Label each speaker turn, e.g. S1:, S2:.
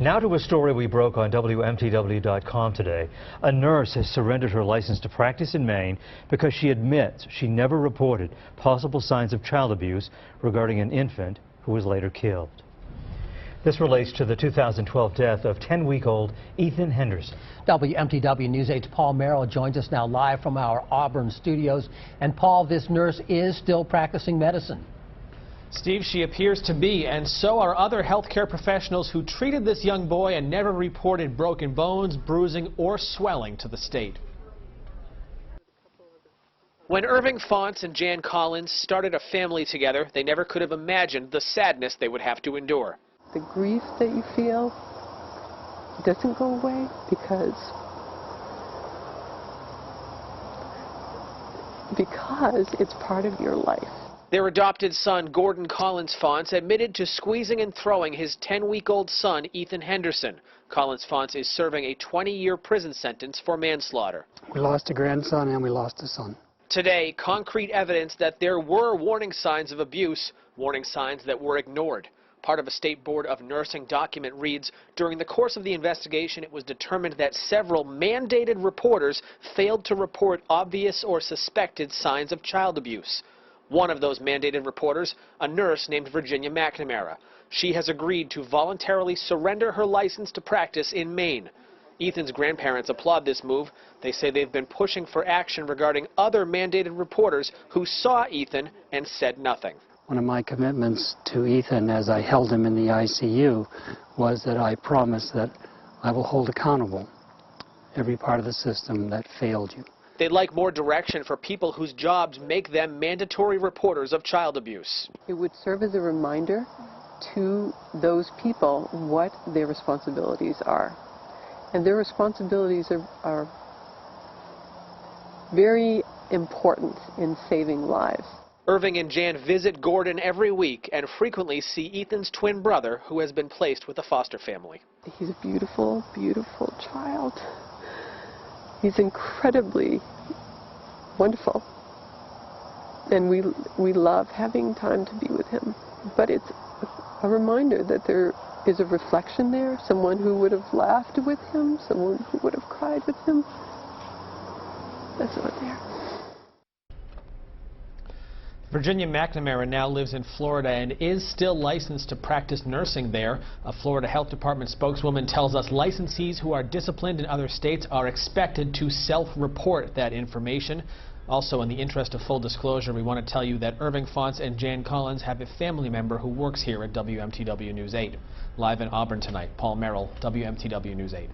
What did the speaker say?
S1: Now to a story we broke on WMTW.com today. A nurse has surrendered her license to practice in Maine because she admits she never reported possible signs of child abuse regarding an infant who was later killed. This relates to the 2012 death of 10-week-old Ethan Henderson.
S2: WMTW News 8's Paul Merrill joins us now live from our Auburn studios. And Paul, this nurse is still practicing medicine.
S3: Steve, she appears to be, and so are other healthcare professionals who treated this young boy and never reported broken bones, bruising, or swelling to the state. When Irving Fonts and Jan Collins started a family together, they never could have imagined the sadness they would have to endure.
S4: The grief that you feel doesn't go away because it's part of your life.
S3: Their adopted son, Gordon Collins Fonts, admitted to squeezing and throwing his 10-week-old son, Ethan Henderson. Collins Fonts is serving a 20-year prison sentence for manslaughter.
S5: We lost a grandson and we lost a son.
S3: Today, concrete evidence that there were warning signs of abuse, warning signs that were ignored. Part of a State Board of Nursing document reads, during the course of the investigation, it was determined that several mandated reporters failed to report obvious or suspected signs of child abuse. One of those mandated reporters, a nurse named Virginia McNamara. She has agreed to voluntarily surrender her license to practice in Maine. Ethan's grandparents applaud this move. They say they've been pushing for action regarding other mandated reporters who saw Ethan and said nothing.
S5: One of my commitments to Ethan as I held him in the ICU was that I promised that I will hold accountable every part of the system that failed you.
S3: They'd like more direction for people whose jobs make them mandatory reporters of child abuse.
S4: It would serve as a reminder to those people what their responsibilities are. And their responsibilities are very important in saving lives.
S3: Irving and Jan visit Gordon every week and frequently see Ethan's twin brother, who has been placed with a foster family.
S4: He's a beautiful, beautiful child. He's incredibly wonderful, and we love having time to be with him. But it's a reminder that there is a reflection there, someone who would have laughed with him, someone who would have cried with him. That's not there.
S3: Virginia McNamara now lives in Florida and is still licensed to practice nursing there. A Florida Health Department spokeswoman tells us licensees who are disciplined in other states are expected to self-report that information. Also, in the interest of full disclosure, we want to tell you that Irving Fonts and Jan Collins have a family member who works here at WMTW News 8. Live in Auburn tonight, Paul Merrill, WMTW News 8.